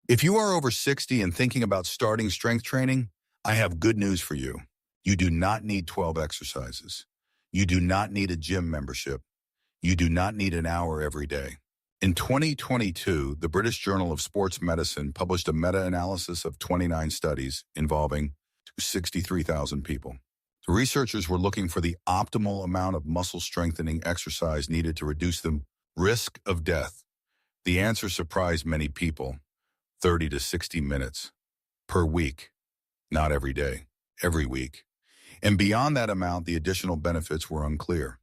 If you are over 60 and thinking about starting strength training, I have good news for you. You do not need 12 exercises. You do not need a gym membership. You do not need an hour every day. In 2022, the British Journal of Sports Medicine published a meta-analysis of 29 studies involving 63,000 people. The researchers were looking for the optimal amount of muscle strengthening exercise needed to reduce the risk of death. The answer surprised many people: 30 to 60 minutes per week, not every day, every week. And beyond that amount, the additional benefits were unclear.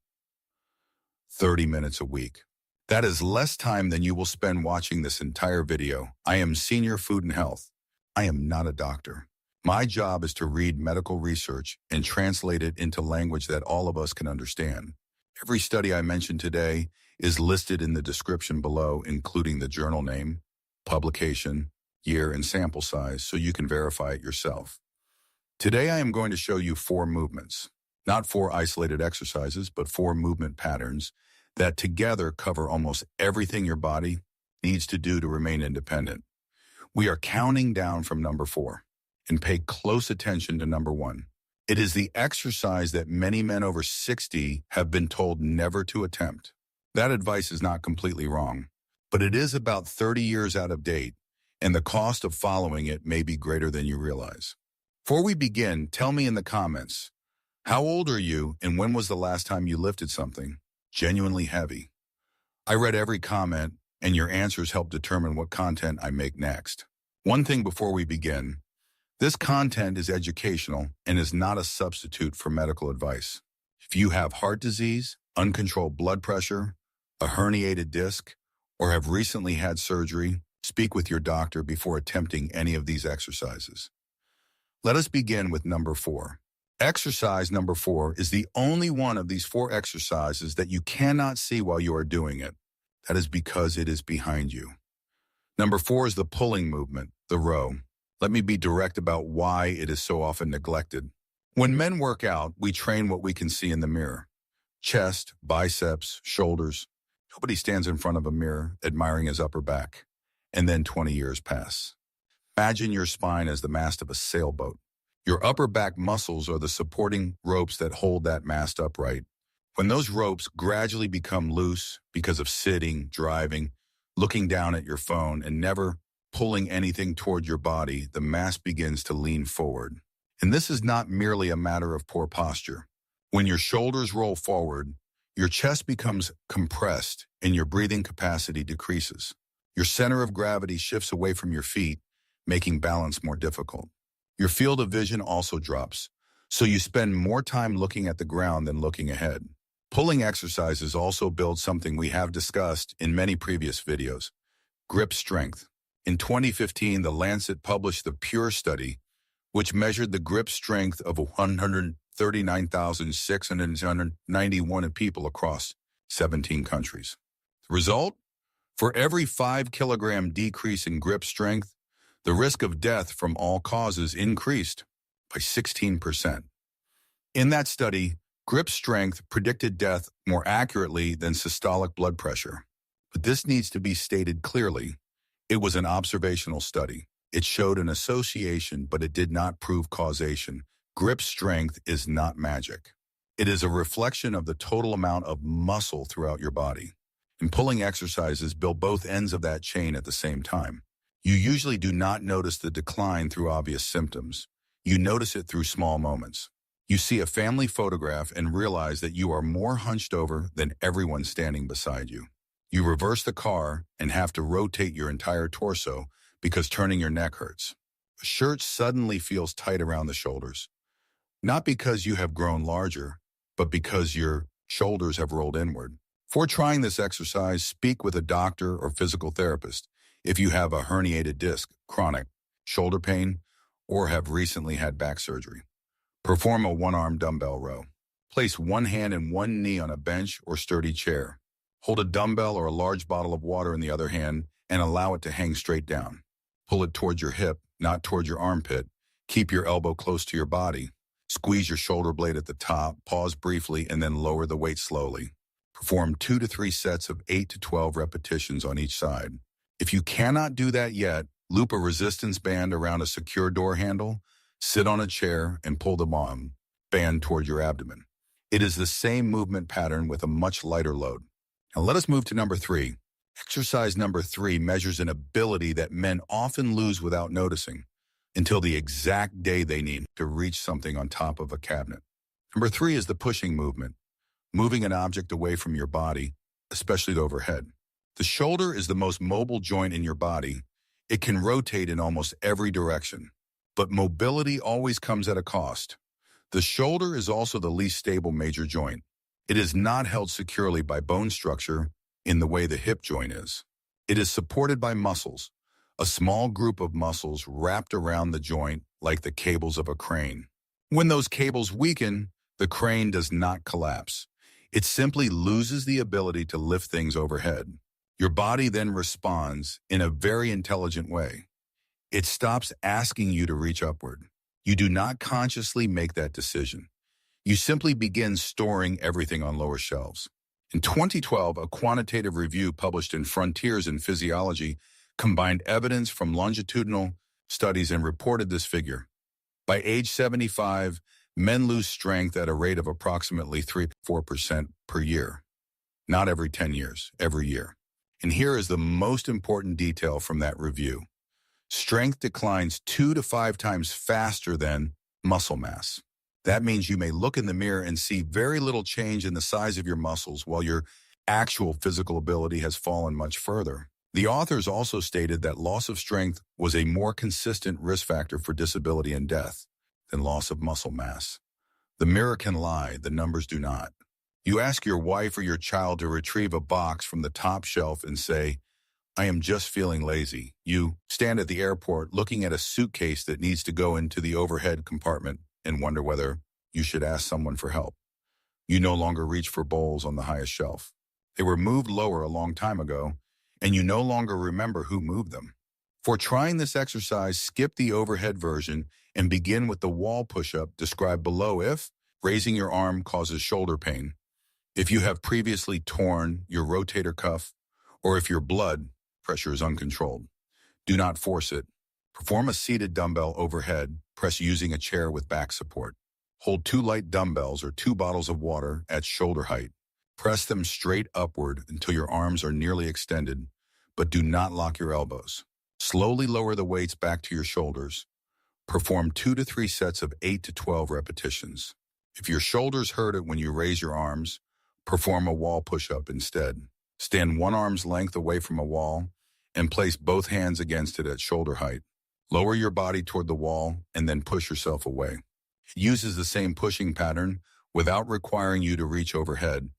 30 minutes a week. That is less time than you will spend watching this entire video. I am Senior Food and Health. I am not a doctor. My job is to read medical research and translate it into language that all of us can understand. Every study I mentioned today is listed in the description below, including the journal name, publication, year, and sample size, so you can verify it yourself. Today I am going to show you 4 movements, not 4 isolated exercises, but 4 movement patterns that together cover almost everything your body needs to do to remain independent. We are counting down from number 4, and pay close attention to number 1. It is the exercise that many men over 60 have been told never to attempt. That advice is not completely wrong, but it is about 30 years out of date, and the cost of following it may be greater than you realize. Before we begin, tell me in the comments, how old are you and when was the last time you lifted something genuinely heavy? I read every comment, and your answers help determine what content I make next. One thing before we begin: this content is educational and is not a substitute for medical advice. If you have heart disease, uncontrolled blood pressure, a herniated disc, or have recently had surgery, speak with your doctor before attempting any of these exercises. Let us begin with number 4. Exercise number 4 is the only one of these 4 exercises that you cannot see while you are doing it. That is because it is behind you. Number 4 is the pulling movement, the row. Let me be direct about why it is so often neglected. When men work out, we train what we can see in the mirror: chest, biceps, shoulders. Nobody stands in front of a mirror admiring his upper back. And then 20 years pass. Imagine your spine as the mast of a sailboat. Your upper back muscles are the supporting ropes that hold that mast upright. When those ropes gradually become loose because of sitting, driving, looking down at your phone, and never pulling anything toward your body, the mast begins to lean forward. And this is not merely a matter of poor posture. When your shoulders roll forward, your chest becomes compressed and your breathing capacity decreases. Your center of gravity shifts away from your feet, making balance more difficult. Your field of vision also drops, so you spend more time looking at the ground than looking ahead. Pulling exercises also build something we have discussed in many previous videos: grip strength. In 2015, The Lancet published the PURE study, which measured the grip strength of 139,691 people across 17 countries. The result? For every 5-kilogram decrease in grip strength, the risk of death from all causes increased by 16%. In that study, grip strength predicted death more accurately than systolic blood pressure. But this needs to be stated clearly. It was an observational study. It showed an association, but it did not prove causation. Grip strength is not magic. It is a reflection of the total amount of muscle throughout your body. And pulling exercises build both ends of that chain at the same time. You usually do not notice the decline through obvious symptoms. You notice it through small moments. You see a family photograph and realize that you are more hunched over than everyone standing beside you. You reverse the car and have to rotate your entire torso because turning your neck hurts. A shirt suddenly feels tight around the shoulders. Not because you have grown larger, but because your shoulders have rolled inward. Before trying this exercise, speak with a doctor or physical therapist if you have a herniated disc, chronic shoulder pain, or have recently had back surgery. Perform a 1-arm dumbbell row. Place one hand and one knee on a bench or sturdy chair. Hold a dumbbell or a large bottle of water in the other hand and allow it to hang straight down. Pull it towards your hip, not towards your armpit. Keep your elbow close to your body. Squeeze your shoulder blade at the top, pause briefly, and then lower the weight slowly. Perform 2 to 3 sets of 8 to 12 repetitions on each side. If you cannot do that yet, Loop a resistance band around a secure door handle, sit on a chair, and pull the band toward your abdomen. It is the same movement pattern with a much lighter load. Now let us move to number 3. Exercise number 3 measures an ability that men often lose without noticing until the exact day they need to reach something on top of a cabinet. Number 3 is the pushing movement, moving an object away from your body, especially overhead. The shoulder is the most mobile joint in your body. It can rotate in almost every direction, but mobility always comes at a cost. The shoulder is also the least stable major joint. It is not held securely by bone structure in the way the hip joint is. It is supported by muscles, a small group of muscles wrapped around the joint like the cables of a crane. When those cables weaken, the crane does not collapse. It simply loses the ability to lift things overhead. Your body then responds in a very intelligent way. It stops asking you to reach upward. You do not consciously make that decision. You simply begin storing everything on lower shelves. In 2012, a quantitative review published in Frontiers in Physiology combined evidence from longitudinal studies and reported this figure. By age 75, men lose strength at a rate of approximately 3-4% per year. Not every 10 years, every year. And here is the most important detail from that review. Strength declines 2 to 5 times faster than muscle mass. That means you may look in the mirror and see very little change in the size of your muscles while your actual physical ability has fallen much further. The authors also stated that loss of strength was a more consistent risk factor for disability and death than loss of muscle mass. The mirror can lie, the numbers do not. You ask your wife or your child to retrieve a box from the top shelf and say, "I am just feeling lazy." You stand at the airport looking at a suitcase that needs to go into the overhead compartment and wonder whether you should ask someone for help. You no longer reach for bowls on the highest shelf. They were moved lower a long time ago, and you no longer remember who moved them. For trying this exercise, skip the overhead version and begin with the wall push-up described below if raising your arm causes shoulder pain, if you have previously torn your rotator cuff, or if your blood pressure is uncontrolled. Do not force it. Perform a seated dumbbell overhead, press using a chair with back support. Hold 2 light dumbbells or 2 bottles of water at shoulder height. Press them straight upward until your arms are nearly extended, but do not lock your elbows. Slowly lower the weights back to your shoulders. Perform 2 to 3 sets of 8 to 12 repetitions. If your shoulders hurt it when you raise your arms, perform a wall push-up instead. Stand 1 arm's length away from a wall and place both hands against it at shoulder height. Lower your body toward the wall and then push yourself away. It uses the same pushing pattern without requiring you to reach overhead,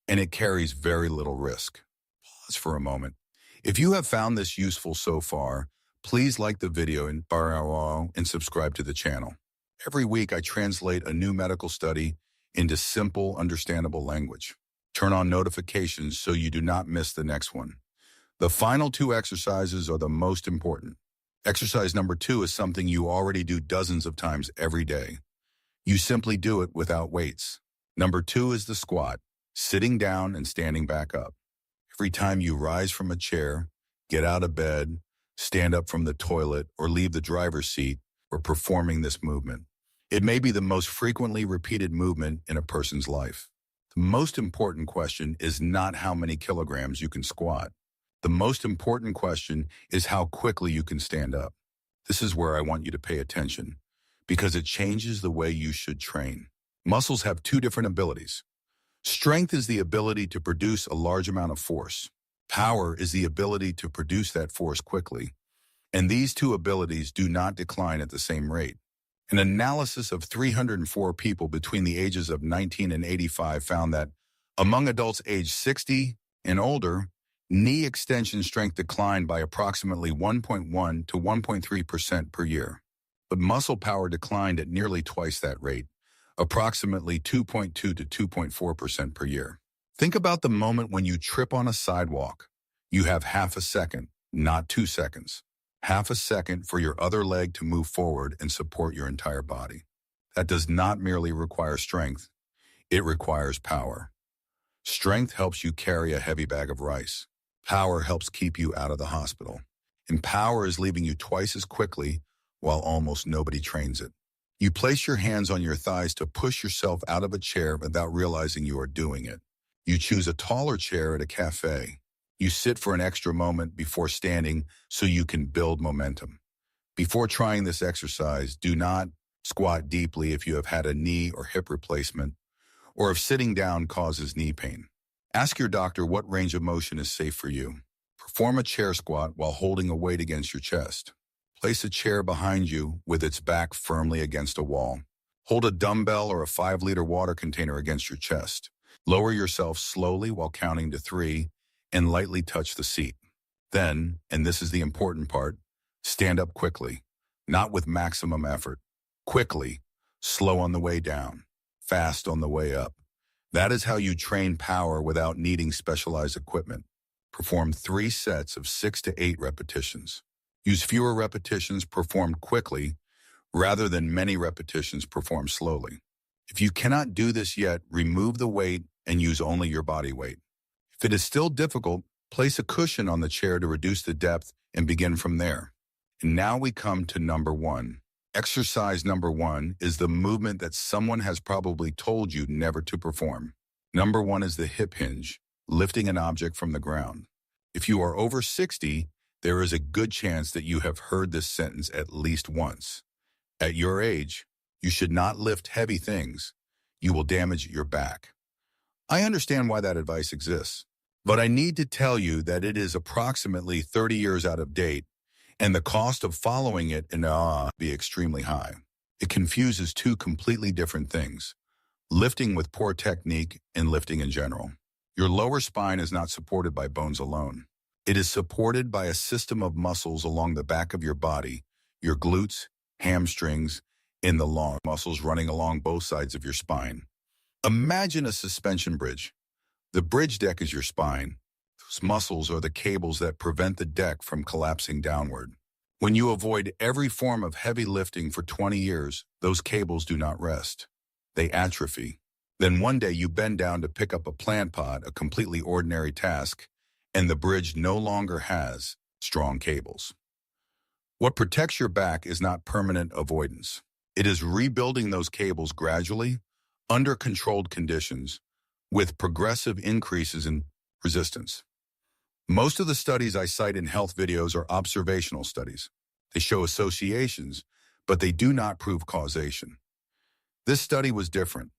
and it carries very little risk. Pause for a moment. If you have found this useful so far, please like the video and subscribe to the channel. Every week I translate a new medical study into simple, understandable language. Turn on notifications so you do not miss the next one. The final 2 exercises are the most important. Exercise number 2 is something you already do dozens of times every day. You simply do it without weights. Number 2 is the squat, sitting down and standing back up. Every time you rise from a chair, get out of bed, stand up from the toilet, or leave the driver's seat, we're performing this movement. It may be the most frequently repeated movement in a person's life. The most important question is not how many kilograms you can squat. The most important question is how quickly you can stand up. This is where I want you to pay attention, because it changes the way you should train. Muscles have 2 different abilities. Strength is the ability to produce a large amount of force. Power is the ability to produce that force quickly. And these 2 abilities do not decline at the same rate. An analysis of 304 people between the ages of 19 and 85 found that among adults aged 60 and older, knee extension strength declined by approximately 1.1 to 1.3% per year. But muscle power declined at nearly twice that rate, approximately 2.2 to 2.4% per year. Think about the moment when you trip on a sidewalk. You have half a second, not 2 seconds. Half a second for your other leg to move forward and support your entire body. That does not merely require strength, it requires power. Strength helps you carry a heavy bag of rice. Power helps keep you out of the hospital. and power is leaving you twice as quickly while almost nobody trains it. You place your hands on your thighs to push yourself out of a chair without realizing you are doing it. You choose a taller chair at a cafe. You sit for an extra moment before standing so you can build momentum. Before trying this exercise, do not squat deeply if you have had a knee or hip replacement, or if sitting down causes knee pain. Ask your doctor what range of motion is safe for you. Perform a chair squat while holding a weight against your chest. Place a chair behind you with its back firmly against a wall. Hold a dumbbell or a 5-liter water container against your chest. Lower yourself slowly while counting to 3 and lightly touch the seat. Then, and this is the important part, stand up quickly, not with maximum effort. Quickly, slow on the way down, fast on the way up. That is how you train power without needing specialized equipment. Perform 3 sets of 6 to 8 repetitions. Use fewer repetitions performed quickly rather than many repetitions performed slowly. If you cannot do this yet, remove the weight and use only your body weight. If it is still difficult, place a cushion on the chair to reduce the depth and begin from there. And now we come to number 1. Exercise number 1 is the movement that someone has probably told you never to perform. Number 1 is the hip hinge, lifting an object from the ground. If you are over 60, there is a good chance that you have heard this sentence at least once. At your age, you should not lift heavy things. You will damage your back. I understand why that advice exists, but I need to tell you that it is approximately 30 years out of date, and the cost of following it be extremely high. It confuses 2 completely different things: lifting with poor technique and lifting in general. Your lower spine is not supported by bones alone. It is supported by a system of muscles along the back of your body, your glutes, hamstrings, and the long muscles running along both sides of your spine. Imagine a suspension bridge. The bridge deck is your spine. Those muscles are the cables that prevent the deck from collapsing downward. When you avoid every form of heavy lifting for 20 years, those cables do not rest. They atrophy. Then one day you bend down to pick up a plant pot, a completely ordinary task, and the bridge no longer has strong cables. What protects your back is not permanent avoidance. It is rebuilding those cables gradually, under controlled conditions, with progressive increases in resistance. Most of the studies I cite in health videos are observational studies. They show associations, but they do not prove causation. This study was different.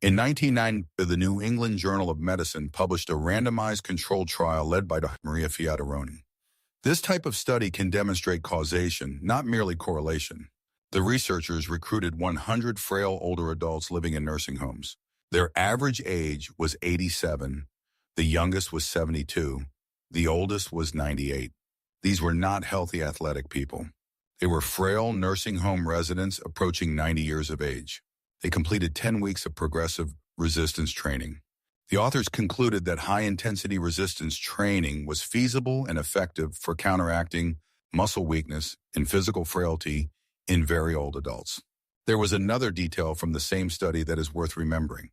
In 1990, the New England Journal of Medicine published a randomized controlled trial led by Dr. Maria Fiataroni. This type of study can demonstrate causation, not merely correlation. The researchers recruited 100 frail older adults living in nursing homes. Their average age was 87, the youngest was 72, the oldest was 98. These were not healthy athletic people. They were frail nursing home residents approaching 90 years of age. They completed 10 weeks of progressive resistance training. The authors concluded that high-intensity resistance training was feasible and effective for counteracting muscle weakness and physical frailty in very old adults. There was another detail from the same study that is worth remembering.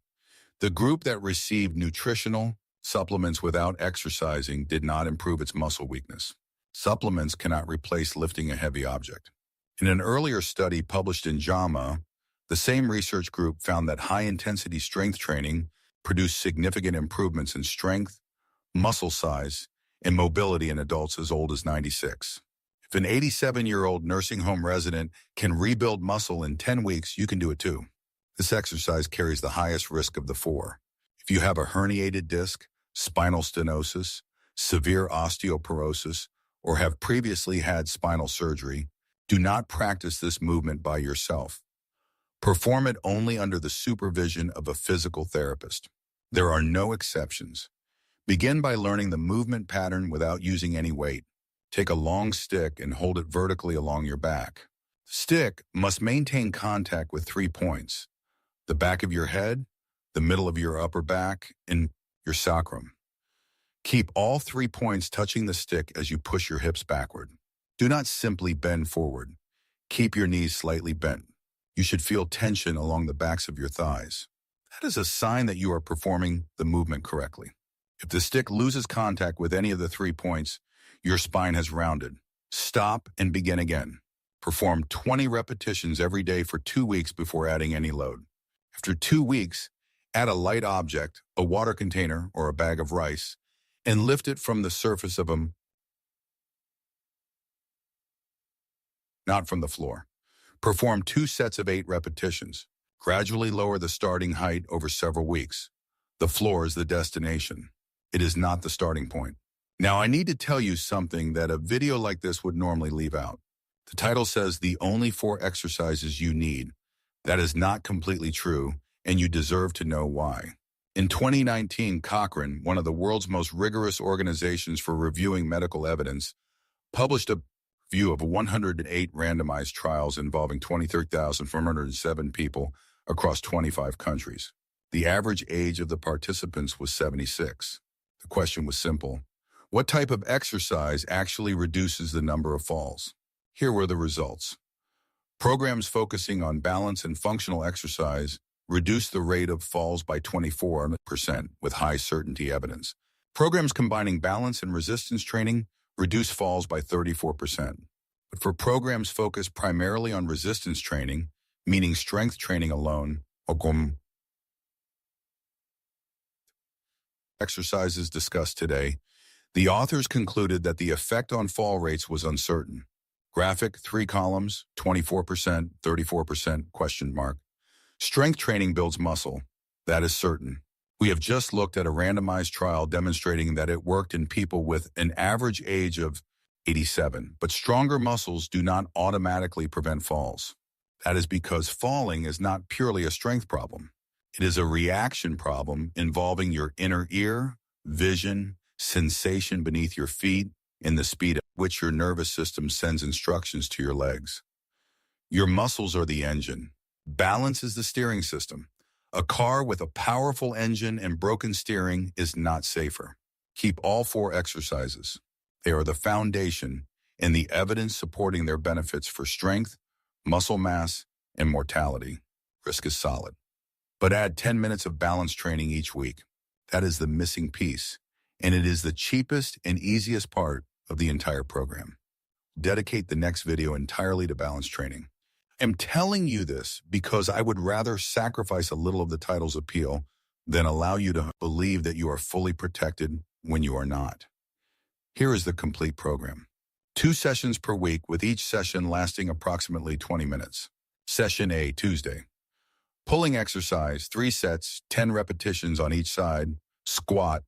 The group that received nutritional supplements without exercising did not improve its muscle weakness. Supplements cannot replace lifting a heavy object. In an earlier study published in JAMA, the same research group found that high-intensity strength training produced significant improvements in strength, muscle size, and mobility in adults as old as 96. If an 87-year-old nursing home resident can rebuild muscle in 10 weeks, you can do it too. This exercise carries the highest risk of the 4. If you have a herniated disc, spinal stenosis, severe osteoporosis, or have previously had spinal surgery, do not practice this movement by yourself. Perform it only under the supervision of a physical therapist. There are no exceptions. Begin by learning the movement pattern without using any weight. Take a long stick and hold it vertically along your back. The stick must maintain contact with 3 points: the back of your head, the middle of your upper back, and your sacrum. Keep all 3 points touching the stick as you push your hips backward. Do not simply bend forward. Keep your knees slightly bent. You should feel tension along the backs of your thighs. That is a sign that you are performing the movement correctly. If the stick loses contact with any of the 3 points, your spine has rounded. Stop and begin again. Perform 20 repetitions every day for 2 weeks before adding any load. After 2 weeks, add a light object, a water container or a bag of rice, and lift it from the surface of them, not from the floor. Perform 2 sets of 8 repetitions. Gradually lower the starting height over several weeks. The floor is the destination. It is not the starting point. Now, I need to tell you something that a video like this would normally leave out. The title says the only 4 exercises you need. That is not completely true, and you deserve to know why. In 2019, Cochrane, one of the world's most rigorous organizations for reviewing medical evidence, published a review of 108 randomized trials involving 23,407 people across 25 countries. The average age of the participants was 76. The question was simple. What type of exercise actually reduces the number of falls? Here were the results. Programs focusing on balance and functional exercise reduced the rate of falls by 24% with high certainty evidence. Programs combining balance and resistance training reduced falls by 34%. But for programs focused primarily on resistance training, meaning strength training alone, exercises discussed today, the authors concluded that the effect on fall rates was uncertain. Graphic, 3 columns, 24%, 34%, question mark. Strength training builds muscle. That is certain. We have just looked at a randomized trial demonstrating that it worked in people with an average age of 87, but stronger muscles do not automatically prevent falls. That is because falling is not purely a strength problem. It is a reaction problem involving your inner ear, vision, sensation beneath your feet, and the speed at which your nervous system sends instructions to your legs. Your muscles are the engine. Balance is the steering system. A car with a powerful engine and broken steering is not safer. Keep all 4 exercises. They are the foundation and the evidence supporting their benefits for strength, muscle mass, and mortality. Risk is solid. But add 10 minutes of balance training each week. That is the missing piece, and it is the cheapest and easiest part of the entire program. Dedicate the next video entirely to balance training. I'm telling you this because I would rather sacrifice a little of the title's appeal than allow you to believe that you are fully protected when you are not. Here is the complete program. 2 sessions per week with each session lasting approximately 20 minutes. Session A, Tuesday. Pulling exercise, 3 sets, 10 repetitions on each side. Squat,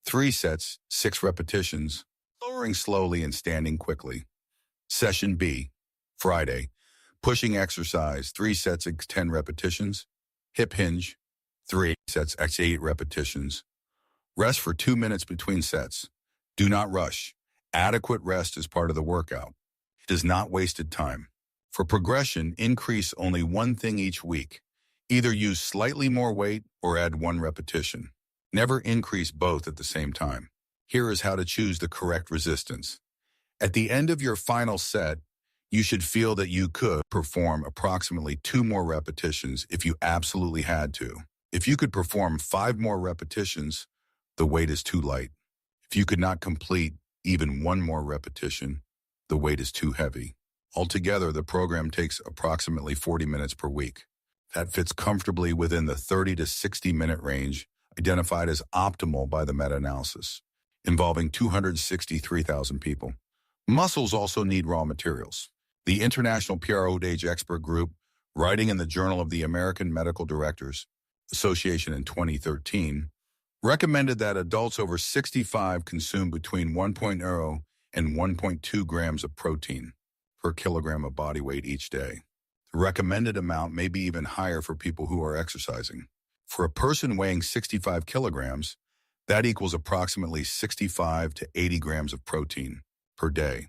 3 sets, 6 repetitions, lowering slowly and standing quickly. Session B, Friday. Pushing exercise, 3 sets, 10 repetitions. Hip hinge, 3 sets, 8 repetitions. Rest for 2 minutes between sets. Do not rush. Adequate rest is part of the workout. It is not wasted time. For progression, increase only one thing each week. Either use slightly more weight or add 1 repetition. Never increase both at the same time. Here is how to choose the correct resistance. At the end of your final set, you should feel that you could perform approximately 2 more repetitions if you absolutely had to. If you could perform 5 more repetitions, the weight is too light. If you could not complete even 1 more repetition, the weight is too heavy. Altogether, the program takes approximately 40 minutes per week. That fits comfortably within the 30 to 60-minute range identified as optimal by the meta-analysis, involving 263,000 people. Muscles also need raw materials. The International PRO-Age Expert Group, writing in the Journal of the American Medical Directors Association in 2013, recommended that adults over 65 consume between 1.0 and 1.2 grams of protein per kilogram of body weight each day. The recommended amount may be even higher for people who are exercising. For a person weighing 65 kilograms, that equals approximately 65 to 80 grams of protein per day.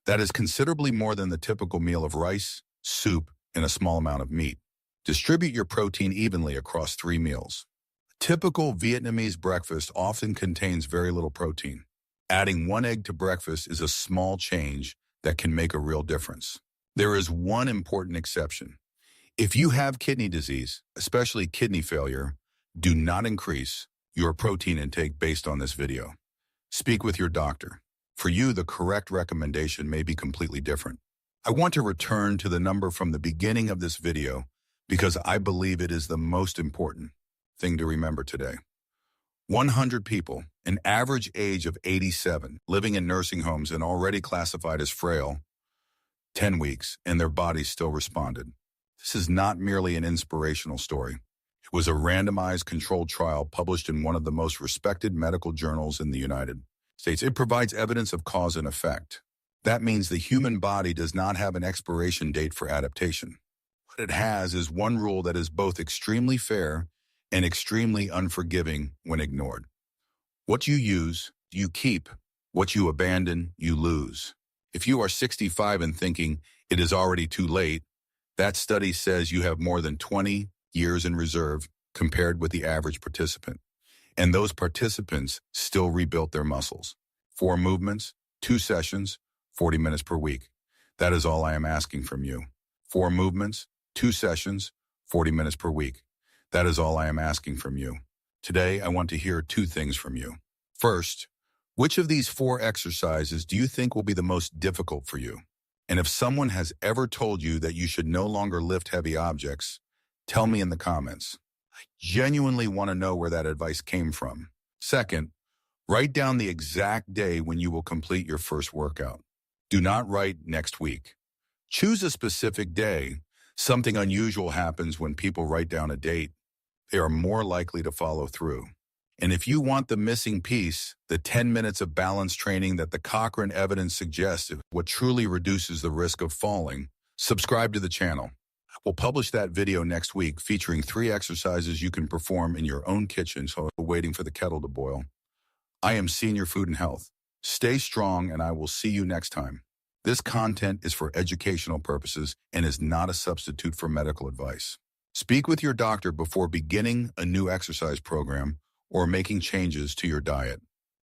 That is considerably more than the typical meal of rice, soup, and a small amount of meat. Distribute your protein evenly across 3 meals. A typical Vietnamese breakfast often contains very little protein. Adding 1 egg to breakfast is a small change that can make a real difference. There is one important exception. If you have kidney disease, especially kidney failure, do not increase your protein intake based on this video. Speak with your doctor. For you, the correct recommendation may be completely different. I want to return to the number from the beginning of this video because I believe it is the most important thing to remember today. 100 people, an average age of 87, living in nursing homes and already classified as frail, 10 weeks, and their bodies still responded. This is not merely an inspirational story. It was a randomized controlled trial published in one of the most respected medical journals in the United States. It provides evidence of cause and effect. That means the human body does not have an expiration date for adaptation. What it has is one rule that is both extremely fair and extremely unforgiving when ignored. What you use, you keep. What you abandon, you lose. If you are 65 and thinking it is already too late, that study says you have more than 20 years in reserve compared with the average participant. And those participants still rebuilt their muscles. 4 movements, 2 sessions, 40 minutes per week. That is all I am asking from you. 4 movements, 2 sessions, 40 minutes per week. That is all I am asking from you. Today, I want to hear 2 things from you. First, which of these 4 exercises do you think will be the most difficult for you? And if someone has ever told you that you should no longer lift heavy objects, tell me in the comments. I genuinely want to know where that advice came from. Second, write down the exact day when you will complete your first workout. Do not write next week. Choose a specific day. Something unusual happens when people write down a date. They are more likely to follow through. And if you want the missing piece, the 10 minutes of balance training that the Cochrane evidence suggests what truly reduces the risk of falling, subscribe to the channel. We'll publish that video next week featuring 3 exercises you can perform in your own kitchen so waiting for the kettle to boil. I am Senior Food and Health. Stay strong and I will see you next time. This content is for educational purposes and is not a substitute for medical advice. Speak with your doctor before beginning a new exercise program or making changes to your diet.